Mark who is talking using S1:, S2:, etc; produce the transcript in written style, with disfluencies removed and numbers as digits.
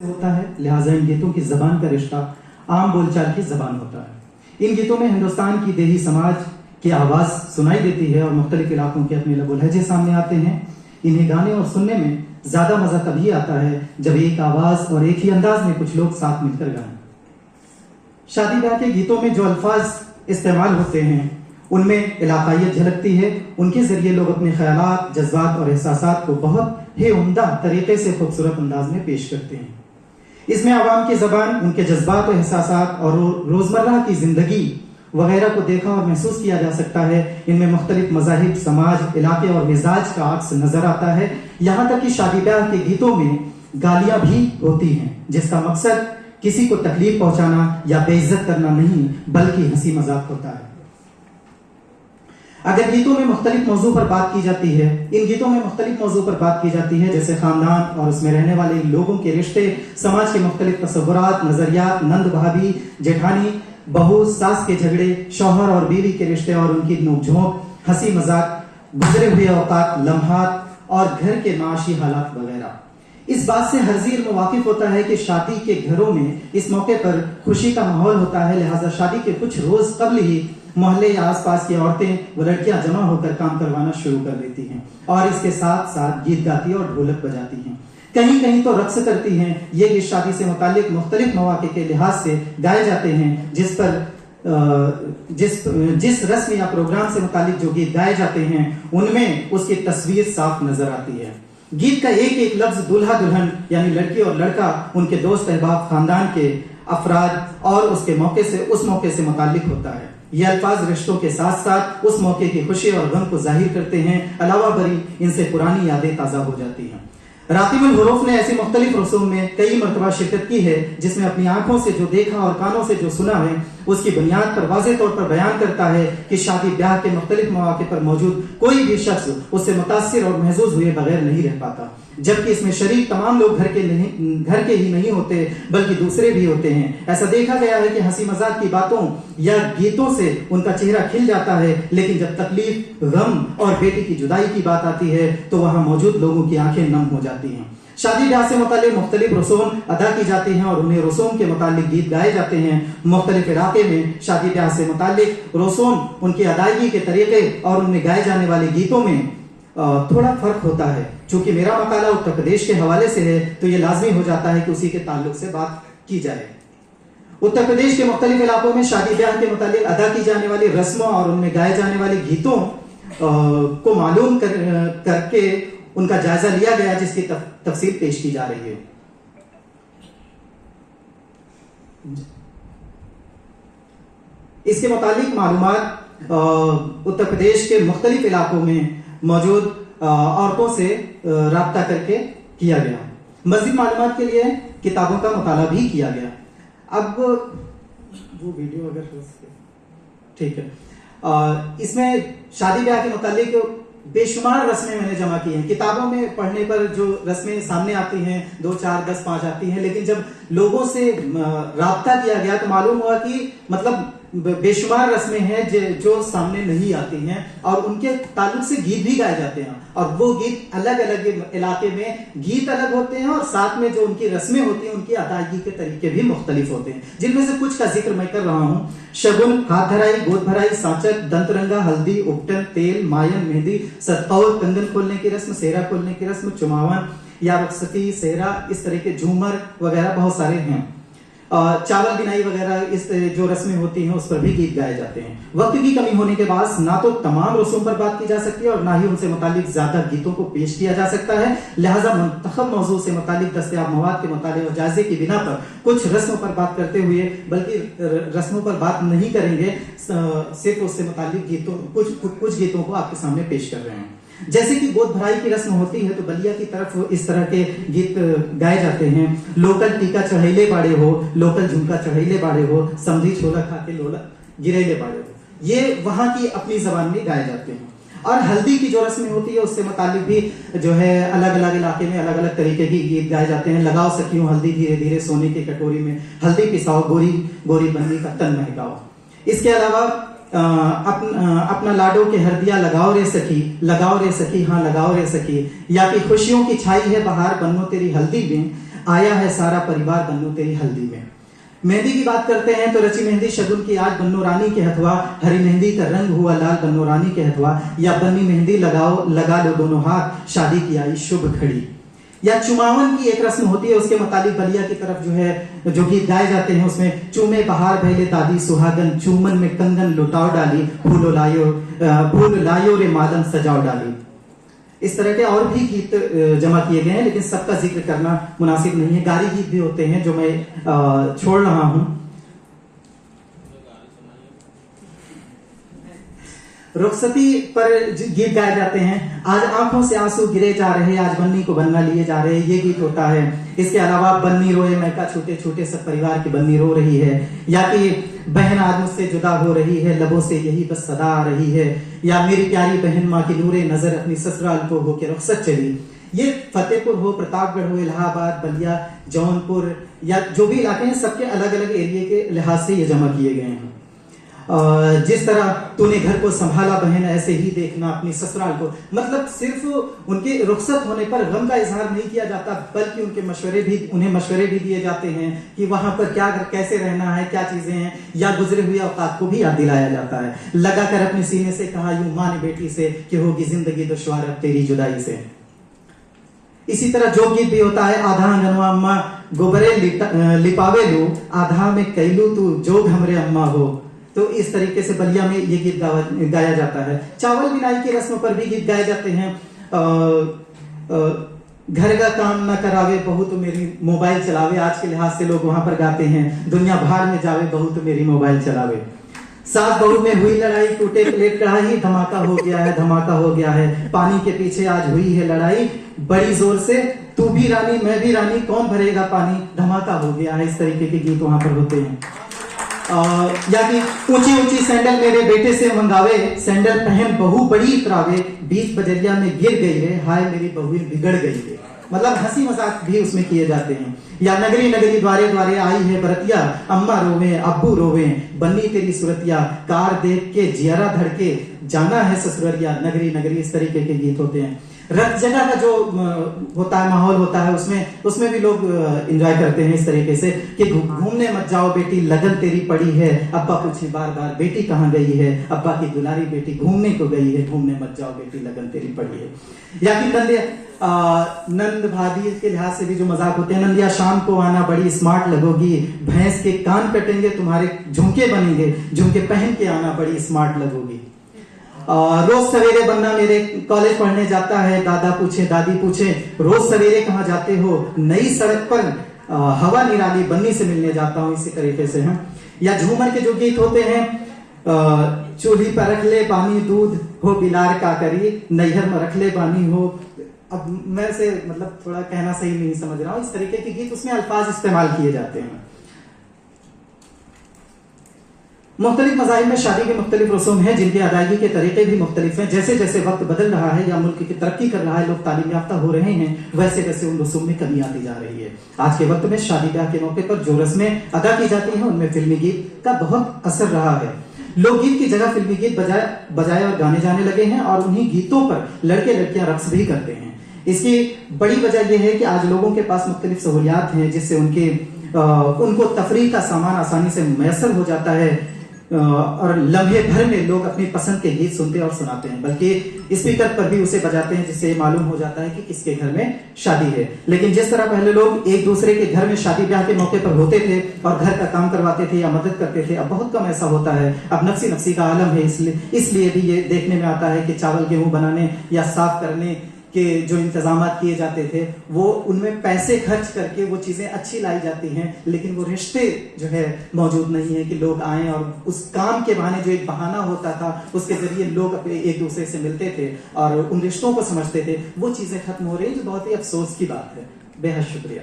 S1: होता है, लिहाजा इन गीतों की जबान का रिश्ता आम बोलचाल की जबान होता है। इन गीतों में हिंदुस्तान की देही समाज की आवाज सुनाई देती है और मुख्तलिफ इलाकों के अपने लबो लहजे सामने आते हैं। इन्हें गाने और सुनने में ज्यादा मजा तभी आता है जब एक आवाज और एक ही अंदाज में कुछ लोग साथ मिलकर गाएं। शादी ब्याह के गीतों में जो अल्फाज इस्तेमाल होते हैं उनमें इलाकायत झलकती है। उनके जरिए लोग अपने ख्यालात, जज्बात और एहसासात को बहुत ही उम्दा तरीके से खूबसूरत अंदाज में पेश करते हैं। इसमें आवाम की जबान, उनके जज्बात और एहसासात और रोजमर्रा की जिंदगी वगैरह को देखा और महसूस किया जा सकता है। इनमें मुख्तलिफ मज़ाहिब, समाज, इलाके और मिजाज का अक्स नजर आता है। यहाँ तक कि शादी ब्याह के गीतों में गालियां भी होती हैं, जिसका मकसद किसी को तकलीफ पहुंचाना या बेइज्जत करना नहीं बल्कि हंसी मजाक होता है। अगर गीतों में मुख्तलिफ मौजू पर बात की जाती है, इन गीतों में मुख्तलिफ मौजू पर बात की जाती है, जैसे खानदान और उसमें रहने वाले लोगों के रिश्ते, समाज के मुख्तलिफ तसव्वुरात, नजरियात, नंद भाभी, जेठानी, बहू, सास के झगड़े, शौहर और बीवी के रिश्ते और उनकी नोकझोंक, हंसी मजाक, गुजरे हुए औकात, लम्हात और घर के माशी हालात वगैरह। इस बात से हर ज़ीर मुवाकिफ होता है कि शादी के घरों में इस मौके पर खुशी का माहौल होता है। लिहाजा शादी के कुछ रोज कबल ही मोहल्ले या आसपास की औरतें व लड़कियां जमा होकर काम करवाना शुरू कर देती हैं और इसके साथ साथ गीत गाती और ढोलक बजाती हैं। कहीं कहीं तो रक्स करती हैं। ये गीत शादी से मुतालिक मुख्तलिफ मौके के लिहाज से गाए जाते हैं, जिस रस्म या प्रोग्राम से मुतालिक जो गीत गाए जाते हैं उनमें उसकी तस्वीर साफ नजर आती है। गीत का एक एक लफ्ज दूल्हा दुल्हन यानी लड़की और लड़का, उनके दोस्त अहबाब, खानदान के अफराद और उसके मौके से उस मौके से मुतालिक होता है। ये अल्फाज रिश्तों के साथ साथ उस मौके की खुशी और गम को जाहिर करते हैं। अलावा बरी इनसे पुरानी यादें ताज़ा हो जाती हैं। रातिबुल हुरूफ ने ऐसी मुख्तलिफ रसूम में कई मरतबा शिरकत की है, जिसमें अपनी आंखों से जो देखा और कानों से जो सुना है उसकी बुनियाद पर वाज़ेह तौर पर बयान करता है कि शादी ब्याह के मुख्तलिफ मौके पर मौजूद कोई भी शख्स उससे मुतासिर और महजूज हुए बगैर नहीं रह पाता। जबकि इसमें शरीक तमाम लोग घर के ही नहीं होते बल्कि दूसरे भी होते हैं। ऐसा देखा गया है कि हंसी मजाक की बातों या गीतों से उनका चेहरा खिल जाता है, लेकिन जब तकलीफ, गम और बेटी की जुदाई की बात आती है तो वहां मौजूद लोगों की आंखें नम हो जाती हैं। शादी ब्याह से मुतालिक मुख्तलिफ रसूम अदा की जाती हैं और उन्हें रसूम के मुतालिक गीत गाए जाते हैं। मुख्तलिफ इलाके में शादी ब्याह से मुतालिक रसूम, उनकी अदायगी के तरीके और उनमें गाए जाने वाले गीतों में थोड़ा फर्क होता है। चूंकि मेरा मकाला उत्तर प्रदेश के हवाले से है तो यह लाजमी हो जाता है कि उसी के ताल्लुक से बात की जाए। उत्तर प्रदेश के मुख्तलिफ इलाकों में शादी ब्याह के मुतालिक अदा की जाने वाली रस्मों और उनमें गाए जाने वाले गीतों को मालूम करके उनका जायजा लिया गया, जिसकी तफसील पेश की जा रही है। इसके मुतालिक मालूमात उत्तर प्रदेश के मुख्तलिफ इलाकों में मौजूद औरतों से राब्ता करके किया गया। मज़ीद मालूमात के लिए किताबों का मुताला भी किया गया। अब वो वीडियो अगर हो सके, ठीक है। इसमें शादी ब्याह के मुतालिक बेशुमार रस्में मैंने जमा की हैं। किताबों में पढ़ने पर जो रस्में सामने आती हैं 2, 4, 10, 5 आती हैं, लेकिन जब लोगों से राब्ता किया गया तो मालूम हुआ कि मतलब बेशुमार रस्में हैं जो सामने नहीं आती हैं और उनके ताल्लुक से गीत भी गाए जाते हैं और वो गीत अलग अलग इलाके में गीत अलग होते हैं और साथ में जो उनकी रस्में होती हैं उनकी अदायगी के तरीके भी मुख्तलिफ होते हैं, जिनमें से कुछ का जिक्र मैं कर रहा हूँ। शगुन, हाथ धराई, गोद भराई, सांचक, दंतरंगा, हल्दी, उपटन, तेल, मायन, मेहंदी, सतकौर, कंगन खोलने की रस्म, सेहरा खोलने की रस्म, चुमावन या रुखसती, सेहरा, इस तरह के झूमर वगैरह बहुत सारे हैं। चावल बिनाई वगैरह इस जो रस्में होती हैं उस पर भी गीत गाए जाते हैं। वक्त की कमी होने के बाद ना तो तमाम रस्मों पर बात की जा सकती है और ना ही उनसे मुतालिक ज्यादा गीतों को पेश किया जा सकता है। लिहाजा मुंतखब मौजू से मुतालिक दस्तयाब मवाद के मुताले और जायजे की बिना पर कुछ रस्मों पर बात करते हुए बल्कि रस्मों पर बात नहीं करेंगे, सिर्फ उससे मुतालिक गीतों कुछ गीतों को आपके सामने पेश कर रहे हैं। जैसे कि गोद भराई की रस्म होती है तो बलिया की तरफ इस तरह के गीत गाए जाते हैं। लोकल टीका चढ़ैले बाड़े हो, लोकल झुमका चढ़ैले बाड़े हो, समझी छोला खा के लोला गिरैले बाड़े हो, ये वहां की अपनी जबान में गाए जाते हैं। और हल्दी की जो रस्में होती है उससे मुतालिक भी जो है अलग अलग इलाके में अलग अलग तरीके की गीत गाए जाते हैं। लगाओ सखियों हल्दी धीरे धीरे सोने की कटोरी में, हल्दी पिसाओ गोरी गोरी बन्नी का तन महकाओ। इसके अलावा अपना लाडो के हरदिया लगाओ रे सखी हाँ लगाओ रे सखी, या कि खुशियों की छाई है बहार बनो तेरी हल्दी में, आया है सारा परिवार बन्नू तेरी हल्दी में। मेहंदी की बात करते हैं तो रची मेहंदी शगुन की आज बन्नो रानी के हथवा, हरी मेहंदी का रंग हुआ लाल बन्नो रानी के हथवा, या बन्नी मेहंदी लगा लो दोनों हाथ, शादी की आई शुभ घड़ी। या चुमावन की एक रस्म होती है, उसके मुताबिक बलिया की तरफ जो है जो गीत गाए जाते हैं उसमें चूमे बहार भैले दादी सुहागन, चूमन में कंगन लुटाओ डाली, फूल लायो रे मादन सजाओ डाली। इस तरह के और भी गीत जमा किए गए हैं, लेकिन सबका जिक्र करना मुनासिब नहीं है। गारी गीत भी होते हैं जो मैं छोड़ रहा हूं। रुखसती पर गीत गाए जाते हैं, आज आंखों से आंसू गिरे जा रहे, आज बन्नी को बनवा लिए जा रहे, ये गीत होता है। इसके अलावा बन्नी रोए मैका छूटे छूटे सब परिवार की बन्नी रो रही है, या कि बहन आज मुझसे जुदा हो रही है, लबों से यही बस सदा आ रही है, या मेरी प्यारी बहन माँ की नूरे नजर अपनी ससुराल को होके रुखसत चली। ये फतेहपुर हो, प्रतापगढ़ हो, इलाहाबाद, बलिया, जौनपुर या जो भी इलाके हैं सबके अलग अलग एरिया के लिहाज से ये जमा किए गए हैं। जिस तरह तूने घर को संभाला बहन ऐसे ही देखना अपनी ससुराल को, मतलब सिर्फ उनके रुखसत होने पर गम का इजहार नहीं किया जाता, बल्कि उन्हें मशवरे भी दिए जाते हैं कि वहां पर क्या कैसे रहना है, क्या चीजें हैं, या गुजरे हुए औकात को भी याद दिलाया जाता है। लगाकर अपने सीने से कहा यूं मां ने बेटी से कि होगी जिंदगी दुश्वार अब तेरी जुदाई से। इसी तरह जो गीत भी होता है, आधा अंगनवा अम्मा गोबरे लिपावे लो, आधा में कैलू तू जो हमरे अम्मा हो। तो इस तरीके से बलिया में ये गीत गाया जाता है। चावल बिनाई की रस्म पर भी गीत गाए जाते हैं। घर का काम न करावे बहू तो मेरी मोबाइल चलावे, आज के लिहाज से लोग वहां पर गाते हैं, दुनिया भाड़ में जावे बहू तो मेरी मोबाइल चलावे। सास बहू में हुई लड़ाई, टूटे प्लेट कढ़ाई, धमाका हो गया है, धमाका हो गया है, पानी के पीछे आज हुई है लड़ाई, बड़ी जोर से तू भी रानी मैं भी रानी, कौन भरेगा पानी, धमाका हो गया है। इस तरीके के गीत वहां पर होते हैं। या कि ऊंची ऊंची सैंडल मेरे बेटे से मंगावे, सैंडल पहन बहू बड़ी इतरावे, बीच बजरिया में गिर गई रे, हाय मेरी बहू बिगड़ गई रे। मतलब हंसी मजाक भी उसमें किए जाते हैं। या नगरी नगरी द्वारे द्वारे आई है बरतिया, अम्मा रोवे अब्बू रोवे, बन्नी तेरी सुरतिया, कार देख के जियरा धड़के, जाना है ससुररिया, नगरी नगरी। इस तरीके के गीत होते हैं। रथ जगह का जो होता है, माहौल होता है, उसमें भी लोग एंजॉय करते हैं इस तरीके से कि घूमने मत जाओ बेटी लगन तेरी पड़ी है, अब्बा पूछे बार बार बेटी कहाँ गई है, अब्बा की दुलारी बेटी घूमने को गई है, घूमने मत जाओ बेटी लगन तेरी पड़ी है। या कि नंद भाभी के लिहाज से भी जो मजाक होते हैं, नंदिया शाम को आना बड़ी स्मार्ट लगोगी, भैंस के कान कटेंगे तुम्हारे झुमके बनेंगे, झुमके पहन के आना बड़ी स्मार्ट लगोगी। रोज सवेरे बन्ना मेरे कॉलेज पढ़ने जाता है, दादा पूछे दादी पूछे, रोज सवेरे कहाँ जाते हो, नई सड़क पर हवा निराली बन्नी से मिलने जाता हूँ। इसी तरीके से है। या झूमर के जो गीत होते हैं, चूल्ही पर रख ले पानी दूध हो बिलार का करी, नैहर में रख ले पानी हो। अब मैं से मतलब थोड़ा कहना सही नहीं समझ रहा हूँ, इस तरीके के गीत उसमें अल्फाज इस्तेमाल किए जाते हैं। मुख्तलिफ मज़ाहिब में शादी के मुख्तलिफ रसूम हैं, जिनकी अदायगी के तरीके भी मुख्तलिफ हैं। जैसे जैसे वक्त बदल रहा है या मुल्क की तरक्की कर रहा है, लोग तालीम याफ्ता हो रहे हैं, वैसे वैसे उन रसूम में कमी आती जा रही है। आज के वक्त में शादी ब्याह के मौके पर जो रस्में अदा की जाती हैं, उनमें फिल्मी गीत का बहुत असर रहा है। लोकगीत की जगह फिल्मी गीत बजाए और गाने जाने लगे हैं, और उन्हीं गीतों पर लड़के लड़कियां रक्स भी करते हैं। इसकी बड़ी वजह यह है कि आज लोगों के पास मुख्तलिफ सहूलियात हैं, जिससे उनको तफरीह का सामान आसानी से मैसर हो जाता है, और लम्हे भर में लोग अपनी पसंद के गीत सुनते और सुनाते हैं, बल्कि स्पीकर पर भी उसे बजाते हैं, जिससे मालूम हो जाता है कि किसके घर में शादी है। लेकिन जिस तरह पहले लोग एक दूसरे के घर में शादी ब्याह के मौके पर होते थे और घर का काम करवाते थे या मदद करते थे, अब बहुत कम ऐसा होता है। अब नफसी नफसी का आलम है, इसलिए भी ये देखने में आता है कि चावल गेहूं बनाने या साफ करने के जो इंतजाम किए जाते थे, वो उनमें पैसे खर्च करके वो चीजें अच्छी लाई जाती हैं, लेकिन वो रिश्ते जो है मौजूद नहीं है कि लोग आए और उस काम के बहाने जो एक बहाना होता था, उसके जरिए लोग अपने एक दूसरे से मिलते थे और उन रिश्तों को समझते थे, वो चीजें खत्म हो रही है, जो बहुत ही अफसोस की बात है। बेहद शुक्रिया।